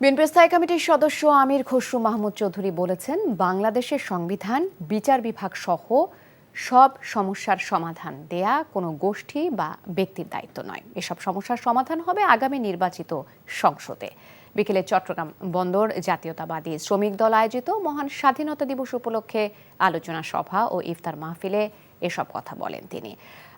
BNP স্থায়ী কমিটির সদস্য আমির খসরু মাহমুদ চৌধুরী বলেছেন, বাংলাদেশের সংবিধান, বিচার বিভাগ সহ সব সমস্যার সমাধান দেয়া কোনো গোষ্ঠী বা ব্যক্তির দায়িত্ব নয়। এসব সমস্যার সমাধান হবে আগামী নির্বাচিত সংসদে। বিকেলে চট্টগ্রাম বন্দর জাতীয়তাবাদী শ্রমিক দল আয়োজিত মহান স্বাধীনতা দিবস উপলক্ষে আলোচনা সভা ও ইফতার মাহফিলে এসব কথা বলেন তিনি।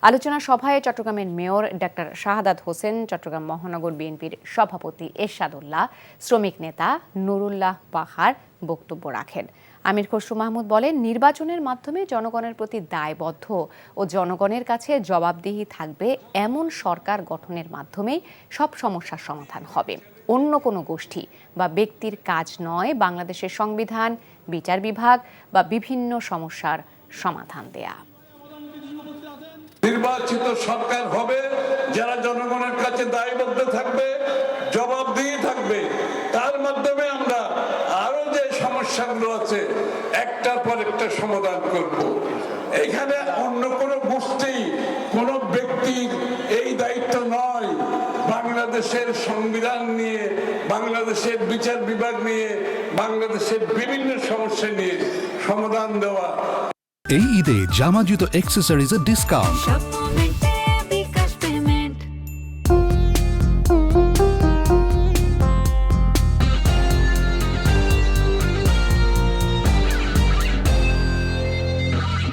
আলোচনা সভায় চট্টগ্রামের মেয়র ডাক্তার শাহাদাত হোসেন, চট্টগ্রাম মহানগর বিএনপির সভাপতি এরশাদ উল্লাহ, শ্রমিক নেতা নুরুল্লাহ বাহার বক্তব্য রাখেন। আমির খসরু মাহমুদ বলেন, নির্বাচনের মাধ্যমে জনগণের প্রতি দায়বদ্ধ ও জনগণের কাছে জবাবদিহি থাকবে এমন সরকার গঠনের মাধ্যমেই সব সমস্যার সমাধান হবে। অন্য কোনো গোষ্ঠী বা ব্যক্তির কাজ নয় বাংলাদেশের সংবিধান, বিচার বিভাগ বা বিভিন্ন সমস্যার সমাধান দেয়া। নির্বাচিত সরকার হবে যারা জনগণের কাছে দায়বদ্ধ থাকবে, জবাবদিহি থাকবে। তার মাধ্যমে আমরা আরো যে সমস্যাগুলো আছে একটার পর একটা সমাধান করব। এখানে অন্য কোনো গোষ্ঠী, কোনো ব্যক্তির এই দায়িত্ব নয় বাংলাদেশের সংবিধান নিয়ে, বাংলাদেশের বিচার বিভাগ নিয়ে, বাংলাদেশের বিভিন্ন সমস্যা নিয়ে সমাধান দেওয়া। এই ঈদে জামা জুতো অ্যাক্সেসরিজের ডিসকাউন্ট।